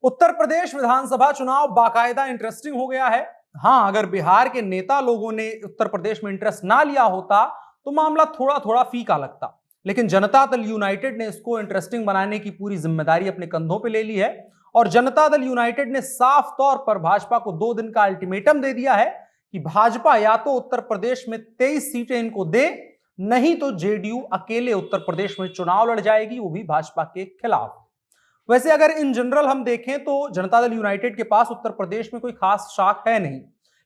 उत्तर प्रदेश विधानसभा चुनाव बाकायदा इंटरेस्टिंग हो गया है। हां, अगर बिहार के नेता लोगों ने उत्तर प्रदेश में इंटरेस्ट ना लिया होता तो मामला थोड़ा थोड़ा फीका लगता, लेकिन जनता दल यूनाइटेड ने इसको इंटरेस्टिंग बनाने की पूरी जिम्मेदारी अपने कंधों पे ले ली है और जनता दल यूनाइटेड ने साफ तौर पर भाजपा को 2 दिन का अल्टीमेटम दे दिया है कि भाजपा या तो उत्तर प्रदेश में 23 सीटें इनको दे, नहीं तो जेडीयू अकेले उत्तर प्रदेश में चुनाव लड़ जाएगी, वो भी भाजपा के खिलाफ। वैसे अगर इन जनरल हम देखें तो जनता दल यूनाइटेड के पास उत्तर प्रदेश में कोई खास शाख है नहीं,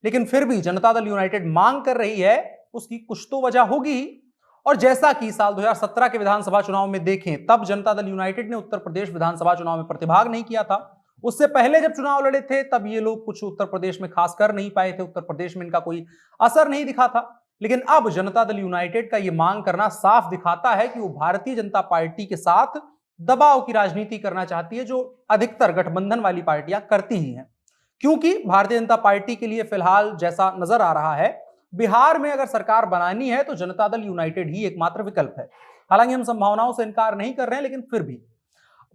लेकिन फिर भी जनता दल यूनाइटेड मांग कर रही है, उसकी कुछ तो वजह होगी। और जैसा कि साल 2017 के विधानसभा चुनाव में देखें, तब जनता दल यूनाइटेड ने उत्तर प्रदेश विधानसभा चुनाव में प्रतिभाग नहीं किया था। उससे पहले जब चुनाव लड़े थे तब ये लोग कुछ उत्तर प्रदेश में खास कर नहीं पाए थे, उत्तर प्रदेश में इनका कोई असर नहीं दिखा था। लेकिन अब जनता दल यूनाइटेड का यह मांग करना साफ दिखाता है कि वो भारतीय जनता पार्टी के साथ दबाव की राजनीति करना चाहती है, जो अधिकतर गठबंधन वाली पार्टियां करती ही हैं। क्योंकि भारतीय जनता पार्टी के लिए फिलहाल जैसा नजर आ रहा है, बिहार में अगर सरकार बनानी है तो जनता दल यूनाइटेड ही एकमात्र विकल्प है। हालांकि हम संभावनाओं से इनकार नहीं कर रहे हैं, लेकिन फिर भी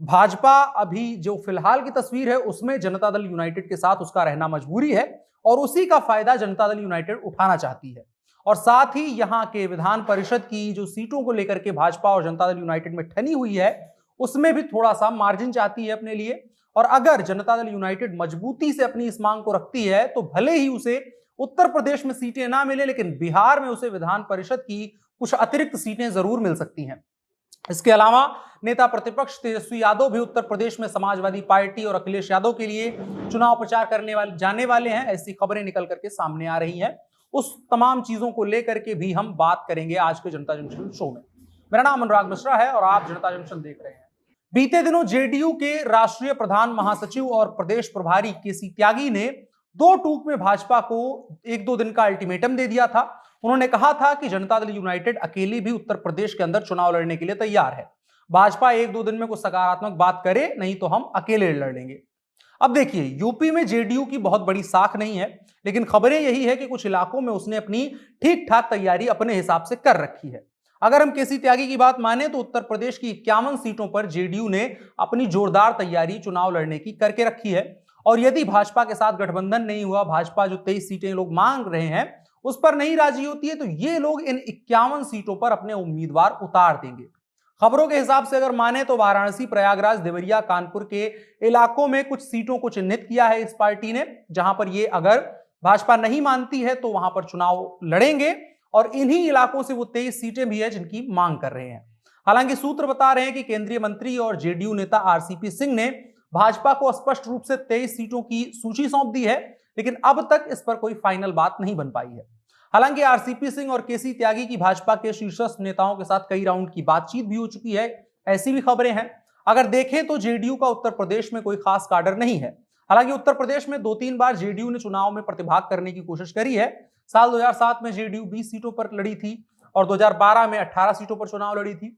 भाजपा अभी जो फिलहाल की तस्वीर है उसमें जनता दल यूनाइटेड के साथ उसका रहना मजबूरी है और उसी का फायदा जनता दल यूनाइटेड उठाना चाहती है। और साथ ही यहां के विधान परिषद की जो सीटों को लेकर के भाजपा और जनता दल यूनाइटेड में ठनी हुई है, उसमें भी थोड़ा सा मार्जिन चाहती है अपने लिए। और अगर जनता दल यूनाइटेड मजबूती से अपनी इस मांग को रखती है तो भले ही उसे उत्तर प्रदेश में सीटें ना मिले, लेकिन बिहार में उसे विधान परिषद की कुछ अतिरिक्त सीटें जरूर मिल सकती हैं। इसके अलावा नेता प्रतिपक्ष तेजस्वी यादव भी उत्तर प्रदेश में समाजवादी पार्टी और अखिलेश यादव के लिए चुनाव प्रचार करने जाने वाले हैं, ऐसी खबरें निकल करके सामने आ रही हैं। उस तमाम चीजों को लेकर के भी हम बात करेंगे आज के जनता जंक्शन शो में। मेरा नाम अनुराग मिश्रा है और आप जनता जंक्शन देख रहे हैं। बीते दिनों जेडीयू के राष्ट्रीय प्रधान महासचिव और प्रदेश प्रभारी केसी त्यागी ने 2 टूक में भाजपा को 1-2 दिन का अल्टीमेटम दे दिया था। उन्होंने कहा था कि जनता दल यूनाइटेड अकेली भी उत्तर प्रदेश के अंदर चुनाव लड़ने के लिए तैयार है। भाजपा 1-2 दिन में कुछ सकारात्मक बात करे, नहीं तो हम अकेले लड़ लेंगे। अब देखिए, यूपी में जेडीयू की बहुत बड़ी साख नहीं है, लेकिन खबरें यही है कि कुछ इलाकों में उसने अपनी ठीक ठाक तैयारी अपने हिसाब से कर रखी है। अगर हम केसी त्यागी की बात माने तो उत्तर प्रदेश की 51 सीटों पर जेडीयू ने अपनी जोरदार तैयारी चुनाव लड़ने की करके रखी है। और यदि भाजपा के साथ गठबंधन नहीं हुआ, भाजपा जो 23 सीटें लोग मांग रहे हैं उस पर नहीं राजी होती है, तो ये लोग इन 51 सीटों पर अपने उम्मीदवार उतार देंगे। खबरों के हिसाब से अगर माने तो वाराणसी, प्रयागराज, देवरिया, कानपुर के इलाकों में कुछ सीटों को चिन्हित किया है इस पार्टी ने, जहां पर ये अगर भाजपा नहीं मानती है तो वहां पर चुनाव लड़ेंगे। और इन्हीं इलाकों से वो 23 सीटें भी है जिनकी मांग कर रहे हैं। हालांकि सूत्र बता रहे हैं कि केंद्रीय मंत्री और जेडीयू नेता आरसीपी सिंह ने भाजपा को स्पष्ट रूप से 23 सीटों की सूची सौंप दी है, लेकिन अब तक इस पर कोई फाइनल बात नहीं बन पाई है। हालांकि आरसीपी सिंह और केसी त्यागी की भाजपा के शीर्षस्थ नेताओं के साथ कई राउंड की बातचीत भी हो चुकी है, ऐसी भी खबरें हैं। अगर देखें तो जेडीयू का उत्तर प्रदेश में कोई खास काडर नहीं है। हालांकि उत्तर प्रदेश में 2-3 बार जेडीयू ने चुनाव में प्रतिभाग करने की कोशिश करी है। साल 2007 में जेडीयू 20 सीटों पर लड़ी थी और 2012 में 18 सीटों पर चुनाव लड़ी थी।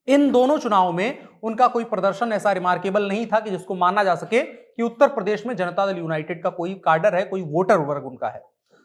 इन दोनों चुनावों में उनका कोई प्रदर्शन ऐसा रिमार्केबल नहीं था कि जिसको माना जा सके कि उत्तर प्रदेश में जनता दल यूनाइटेड का कोई काडर है, कोई वोटर वर्ग उनका है।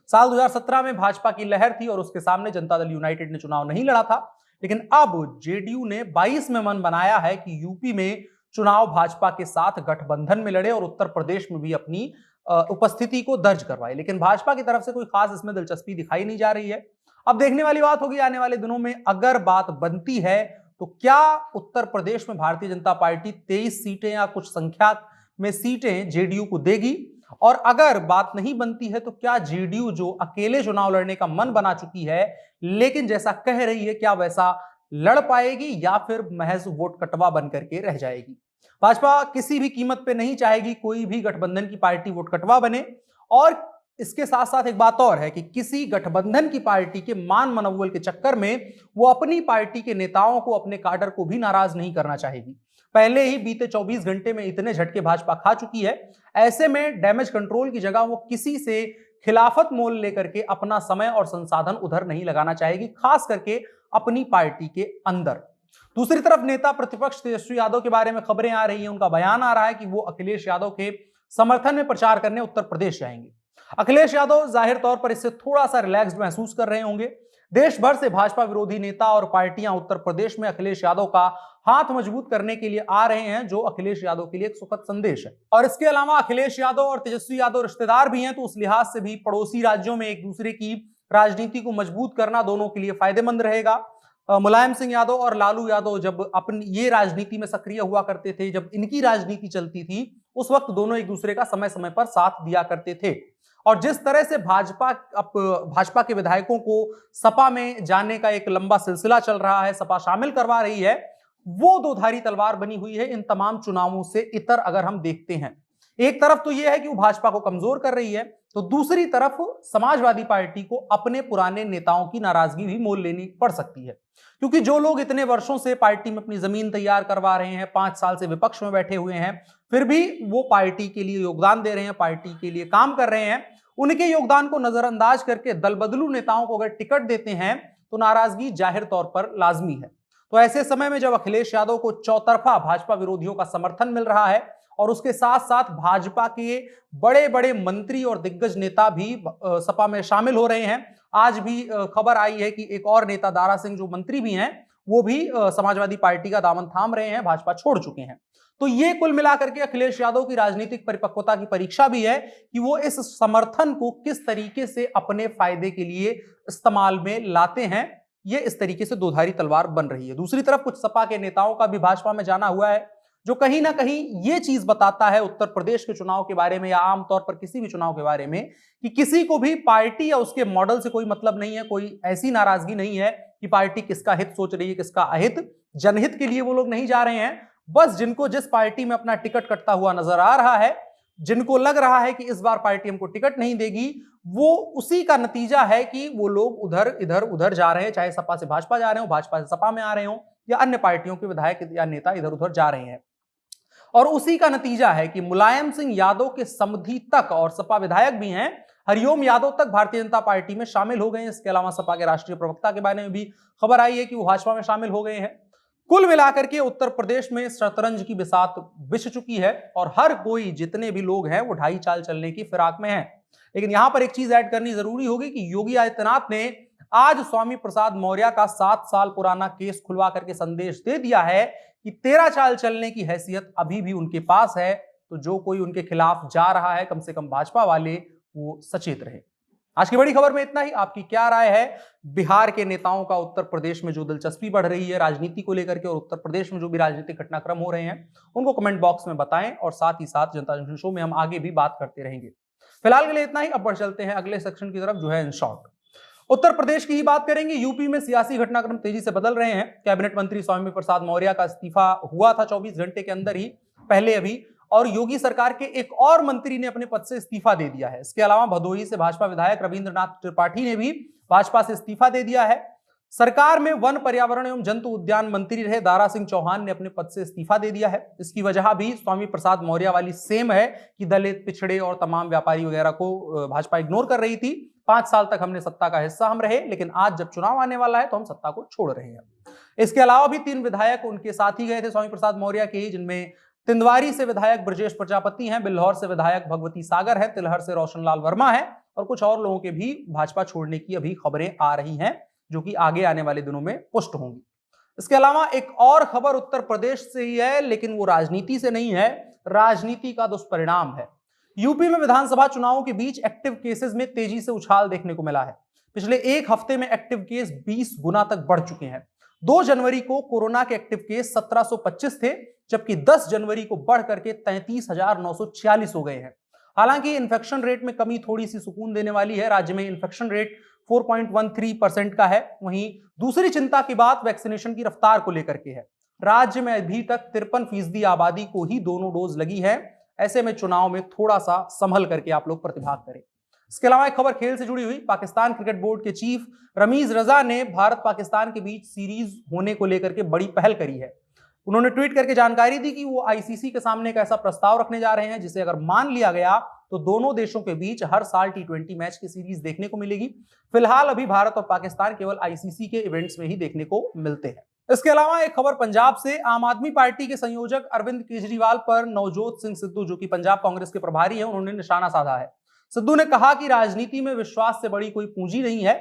साल 2017 में भाजपा की लहर थी और उसके सामने जनता दल यूनाइटेड ने चुनाव नहीं लड़ा था। लेकिन अब जेडीयू ने 22 में मन बनाया है कि यूपी में चुनाव भाजपा के साथ गठबंधन में लड़े और उत्तर प्रदेश में भी अपनी उपस्थिति को दर्ज करवाए। लेकिन भाजपा की तरफ से कोई खास इसमें दिलचस्पी दिखाई नहीं जा रही है। अब देखने वाली बात होगी आने वाले दिनों में, अगर बात बनती है तो क्या उत्तर प्रदेश में भारतीय जनता पार्टी 23 सीटें या कुछ संख्या में सीटें जेडीयू को देगी, और अगर बात नहीं बनती है तो क्या जेडीयू जो अकेले चुनाव लड़ने का मन बना चुकी है लेकिन जैसा कह रही है, क्या वैसा लड़ पाएगी या फिर महज वोट कटवा बन करके रह जाएगी। भाजपा किसी भी कीमत पे नहीं चाहेगी कोई भी गठबंधन की पार्टी वोट कटवा बने। और इसके साथ साथ एक बात और है कि किसी गठबंधन की पार्टी के मान मनोबल के चक्कर में वो अपनी पार्टी के नेताओं को, अपने काडर को भी नाराज नहीं करना चाहेगी। पहले ही बीते 24 घंटे में इतने झटके भाजपा खा चुकी है, ऐसे में डैमेज कंट्रोल की जगह वो किसी से खिलाफत मोल लेकर के अपना समय और संसाधन उधर नहीं लगाना चाहेगी, खास करके अपनी पार्टी के अंदर। दूसरी तरफ नेता प्रतिपक्ष तेजस्वी यादव के बारे में खबरें आ रही हैं, उनका बयान आ रहा है कि वो अखिलेश यादव के समर्थन में प्रचार करने उत्तर प्रदेश जाएंगे। अखिलेश यादव जाहिर तौर पर इससे थोड़ा सा रिलैक्स्ड महसूस कर रहे होंगे। देश भर से भाजपा विरोधी नेता और पार्टियां उत्तर प्रदेश में अखिलेश यादव का हाथ मजबूत करने के लिए आ रहे हैं, जो अखिलेश यादव के लिए एक सुखद संदेश है। और इसके अलावा अखिलेश यादव और तेजस्वी यादव रिश्तेदार भी हैं, तो उस लिहाज से भी पड़ोसी राज्यों में एक दूसरे की राजनीति को मजबूत करना दोनों के लिए फायदेमंद रहेगा। मुलायम सिंह यादव और लालू यादव जब अपनी ये राजनीति में सक्रिय हुआ करते थे, जब इनकी राजनीति चलती थी, उस वक्त दोनों एक दूसरे का समय समय पर साथ दिया करते थे। और जिस तरह से भाजपा के विधायकों को सपा में जाने का एक लंबा सिलसिला चल रहा है, सपा शामिल करवा रही है, वो दो धारी तलवार बनी हुई है इन तमाम चुनावों से इतर अगर हम देखते हैं। एक तरफ तो यह है कि वो भाजपा को कमजोर कर रही है, तो दूसरी तरफ समाजवादी पार्टी को अपने पुराने नेताओं की नाराजगी भी मोल लेनी पड़ सकती है, क्योंकि जो लोग इतने वर्षों से पार्टी में अपनी जमीन तैयार करवा रहे हैं, 5 साल से विपक्ष में बैठे हुए हैं, फिर भी वो पार्टी के लिए योगदान दे रहे हैं, पार्टी के लिए काम कर रहे हैं, उनके योगदान को नजरअंदाज करके दल बदलू नेताओं को अगर टिकट देते हैं तो नाराजगी जाहिर तौर पर लाजमी है। तो ऐसे समय में जब अखिलेश यादव को चौतरफा भाजपा विरोधियों का समर्थन मिल रहा है और उसके साथ साथ भाजपा के बड़े बड़े मंत्री और दिग्गज नेता भी सपा में शामिल हो रहे हैं, आज भी खबर आई है कि एक और नेता दारा सिंह जो मंत्री भी हैं, वो भी समाजवादी पार्टी का दामन थाम रहे हैं, भाजपा छोड़ चुके हैं। तो ये कुल मिलाकर के अखिलेश यादव की राजनीतिक परिपक्वता की परीक्षा भी है कि वो इस समर्थन को किस तरीके से अपने फायदे के लिए इस्तेमाल में लाते हैं। ये इस तरीके से दोधारी तलवार बन रही है। दूसरी तरफ कुछ सपा के नेताओं का भी भाजपा में जाना हुआ है, जो कहीं ना कहीं ये चीज बताता है उत्तर प्रदेश के चुनाव के बारे में या आमतौर पर किसी भी चुनाव के बारे में कि किसी को भी पार्टी या उसके मॉडल से कोई मतलब नहीं है, कोई ऐसी नाराजगी नहीं है कि पार्टी किसका हित सोच रही है, किसका अहित। जनहित के लिए वो लोग नहीं जा रहे हैं, बस जिनको जिस पार्टी में अपना टिकट कटता हुआ नजर आ रहा है, जिनको लग रहा है कि इस बार पार्टी हमको टिकट नहीं देगी, वो उसी का नतीजा है कि वो लोग उधर इधर उधर जा रहे हैं, चाहे सपा से भाजपा जा रहे हो, भाजपा से सपा में आ रहे हो, या अन्य पार्टियों के विधायक या नेता इधर उधर जा रहे हैं। और उसी का नतीजा है कि मुलायम सिंह यादव के समधी तक, और सपा विधायक भी हैं, हरिओम यादव तक भारतीय जनता पार्टी में शामिल हो गए हैं। इसके अलावा सपा के राष्ट्रीय प्रवक्ता के बारे में भी खबर आई है कि वो भाजपा में शामिल हो गए हैं। कुल मिलाकर के उत्तर प्रदेश में शतरंज की बिसात बिछ चुकी है और हर कोई, जितने भी लोग हैं, वो ढाई चाल चलने की फिराक में है। लेकिन यहां पर एक चीज ऐड करनी जरूरी होगी कि योगी आदित्यनाथ ने आज स्वामी प्रसाद मौर्य का 7 साल पुराना केस खुलवा करके संदेश दे दिया है कि 13 चाल चलने की हैसियत अभी भी उनके पास है। तो जो कोई उनके खिलाफ जा रहा है, कम से कम भाजपा वाले, वो सचेत रहे। आज की बड़ी खबर में इतना ही। आपकी क्या राय है बिहार के नेताओं का उत्तर प्रदेश में जो दिलचस्पी बढ़ रही है राजनीति को लेकर के, और उत्तर प्रदेश में जो भी राजनीतिक घटनाक्रम हो रहे हैं, उनको कमेंट बॉक्स में बताएं, और साथ ही साथ जनता जंक्शन शो में हम आगे भी बात करते रहेंगे। फिलहाल के लिए इतना ही। अब बढ़ चलते हैं अगले सेक्शन की तरफ, जो है इन शॉर्ट उत्तर प्रदेश की ही बात करेंगे। यूपी में सियासी घटनाक्रम तेजी से बदल रहे हैं। कैबिनेट मंत्री स्वामी प्रसाद मौर्य का इस्तीफा हुआ था 24 घंटे के अंदर ही, पहले अभी, और योगी सरकार के एक और मंत्री ने अपने पद से इस्तीफा दे दिया है। इसके अलावा भदोही से भाजपा विधायक रविंद्रनाथ त्रिपाठी ने भी भाजपा से इस्तीफा दे दिया है। सरकार में वन, पर्यावरण एवं जंतु उद्यान मंत्री रहे दारा सिंह चौहान ने अपने पद से इस्तीफा दे दिया है। इसकी वजह भी स्वामी प्रसाद मौर्य वाली सेम है कि दलित, पिछड़े और तमाम व्यापारी वगैरह को भाजपा इग्नोर कर रही थी। 5 साल तक हमने सत्ता का हिस्सा हम रहे, लेकिन आज जब चुनाव आने वाला है तो हम सत्ता को छोड़ रहे हैं। इसके अलावा भी 3 विधायक उनके साथ ही गए थे स्वामी प्रसाद मौर्य के, जिनमें तिंदवारी से विधायक ब्रजेश प्रजापति हैं, बिल्हौर से विधायक भगवती सागर है, तिलहर से रोशनलाल वर्मा है, और कुछ और लोगों के भी भाजपा छोड़ने की अभी खबरें आ रही हैं, जो कि आगे आने वाले दिनों में पुष्ट होंगी। इसके अलावा एक और खबर उत्तर प्रदेश से ही है, लेकिन वो राजनीति से नहीं है, राजनीति का दुष्परिणाम है। यूपी में विधानसभा चुनावों के बीच एक्टिव केसेस में तेजी से उछाल देखने को मिला है। पिछले एक हफ्ते में एक्टिव केस 20 गुना तक बढ़ चुके हैं। 2 जनवरी को कोरोना के एक्टिव केस 1725 थे, जबकि 10 जनवरी को बढ़ करके 33,946 हो गए हैं। हालांकि इन्फेक्शन रेट में कमी थोड़ी सी सुकून देने वाली है। राज्य में इन्फेक्शन रेट 4.13% का है। वहीं दूसरी चिंता की बात वैक्सीनेशन की रफ्तार को लेकर के है। राज्य में अभी तक 53% आबादी को ही दोनों डोज लगी है। ऐसे में चुनाव में थोड़ा सा संभल करके आप लोग प्रतिभाग करें। इसके अलावा एक खबर खेल से जुड़ी हुई। पाकिस्तान क्रिकेट बोर्ड के चीफ रमीज रजा ने भारत पाकिस्तान के बीच सीरीज होने को लेकर के बड़ी पहल करी है। उन्होंने ट्वीट करके जानकारी दी कि वो आईसीसी के सामने एक ऐसा प्रस्ताव रखने जा रहे हैं जिसे अगर मान लिया गया तो दोनों देशों के बीच हर साल T20 मैच की सीरीज देखने को मिलेगी। फिलहाल अभी भारत और पाकिस्तान केवल आईसीसी के इवेंट्स में ही देखने को मिलते हैं। इसके अलावा एक खबर पंजाब से। आम आदमी पार्टी के संयोजक अरविंद केजरीवाल पर नवजोत सिंह सिद्धू, जो कि पंजाब कांग्रेस के प्रभारी हैं, उन्होंने निशाना साधा है। सिद्धू ने कहा कि राजनीति में विश्वास से बड़ी कोई पूंजी नहीं है।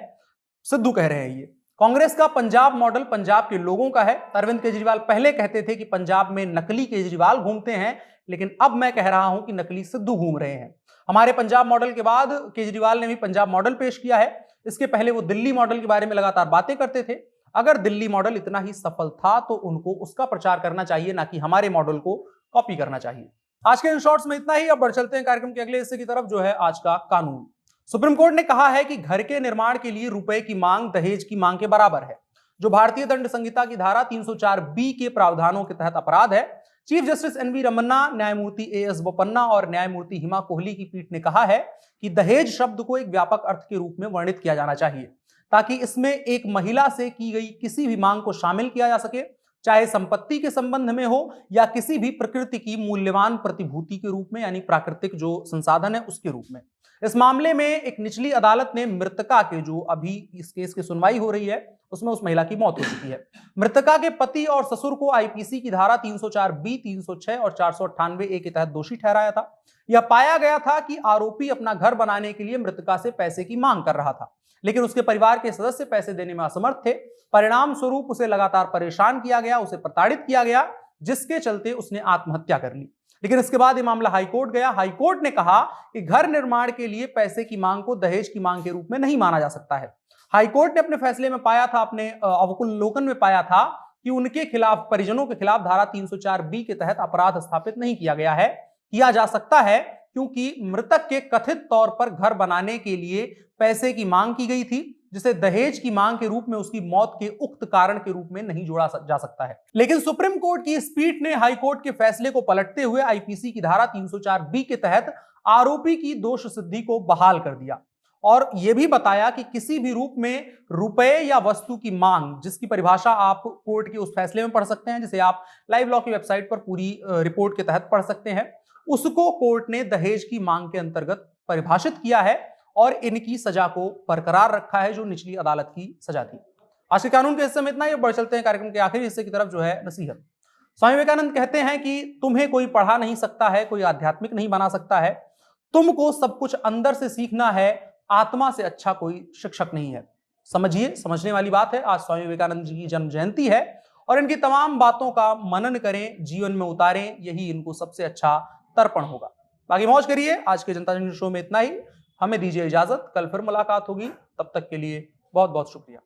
सिद्धू कह रहे हैं ये। कांग्रेस का पंजाब मॉडल पंजाब के लोगों का है। अरविंद केजरीवाल पहले कहते थे कि पंजाब में नकली केजरीवाल घूमते हैं, लेकिन अब मैं कह रहा हूं कि नकली सिद्धू घूम रहे हैं। हमारे पंजाब मॉडल के बाद केजरीवाल ने भी पंजाब मॉडल पेश किया है। इसके पहले वो दिल्ली मॉडल के बारे में लगातार बातें करते थे। अगर दिल्ली मॉडल इतना ही सफल था तो उनको उसका प्रचार करना चाहिए, ना कि हमारे मॉडल को कॉपी करना चाहिए। आज के इन शॉर्ट्स में इतना ही। अब बढ़ चलते हैं कार्यक्रम के अगले हिस्से की तरफ, जो है आज का कानून। सुप्रीम कोर्ट ने कहा है कि घर के निर्माण के लिए रुपए की मांग दहेज की मांग के बराबर है, जो भारतीय दंड संहिता की धारा 304 बी के प्रावधानों के तहत अपराध है। चीफ जस्टिस एनवी रमन्ना, न्यायमूर्ति एएस बोपन्ना और न्यायमूर्ति हिमा कोहली की पीठ ने कहा है कि दहेज शब्द को एक व्यापक अर्थ के रूप में वर्णित किया जाना चाहिए, ताकि इसमें एक महिला से की गई किसी भी मांग को शामिल किया जा सके, चाहे संपत्ति के संबंध में हो या किसी भी प्रकृति की मूल्यवान प्रतिभूति के रूप में, यानी प्राकृतिक जो संसाधन है उसके रूप में। इस मामले में एक निचली अदालत ने मृतका के, जो अभी इस केस की सुनवाई हो रही है उसमें उस महिला की मौत हो चुकी है, मृतका के पति और ससुर को आईपीसी की धारा 304 बी, 306 और 498 ए के तहत दोषी ठहराया था। यह पाया गया था कि आरोपी अपना घर बनाने के लिए मृतका से पैसे की मांग कर रहा था, लेकिन उसके परिवार के सदस्य पैसे देने में असमर्थ थे। परिणाम स्वरूप उसे लगातार परेशान किया गया, उसे प्रताड़ित किया गया, जिसके चलते उसने आत्महत्या कर ली। लेकिन इसके बाद ये मामला हाईकोर्ट गया। हाईकोर्ट ने कहा कि घर निर्माण के लिए पैसे की मांग को दहेज की मांग के रूप में नहीं माना जा सकता है। हाईकोर्ट ने अपने फैसले में पाया था, अपने अवलोकन में पाया था कि उनके खिलाफ, परिजनों के खिलाफ धारा 304 बी के तहत अपराध स्थापित नहीं किया गया है। किया जा सकता है क्योंकि मृतक के कथित तौर पर घर बनाने के लिए पैसे की मांग की गई थी, जिसे दहेज की मांग के रूप में उसकी मौत के उक्त कारण के रूप में नहीं जोड़ा जा सकता है। लेकिन सुप्रीम कोर्ट की इस पीठ ने हाईकोर्ट के फैसले को पलटते हुए आईपीसी की धारा 304 बी के तहत आरोपी की दोष सिद्धि को बहाल कर दिया और यह भी बताया कि किसी भी रूप में रुपए या वस्तु की मांग, जिसकी परिभाषा आप कोर्ट के उस फैसले में पढ़ सकते हैं, जिसे आप लाइव लॉ की वेबसाइट पर पूरी रिपोर्ट के तहत पढ़ सकते हैं, उसको कोर्ट ने दहेज की मांग के अंतर्गत परिभाषित किया है और इनकी सजा को बरकरार रखा है, जो निचली अदालत की सजा थी। आज के कानून के हिस्से में इतना ही। बढ़ चलते हैं कार्यक्रम के आखिरी हिस्से की तरफ, जो है नसीहत। स्वामी विवेकानंद कहते हैं कि तुम्हें कोई पढ़ा नहीं सकता है, कोई आध्यात्मिक नहीं बना सकता है, तुमको सब कुछ अंदर से सीखना है, आत्मा से अच्छा कोई शिक्षक नहीं है। समझिए, समझने वाली बात है। आज स्वामी विवेकानंद जी की जन्म जयंती है और इनकी तमाम बातों का मनन करें, जीवन में उतारें, यही इनको सबसे अच्छा तर्पण होगा। बाकी मौज करिए। आज के जनता जन शो में इतना ही। हमें दीजिए इजाजत, कल फिर मुलाकात होगी। तब तक के लिए बहुत बहुत शुक्रिया।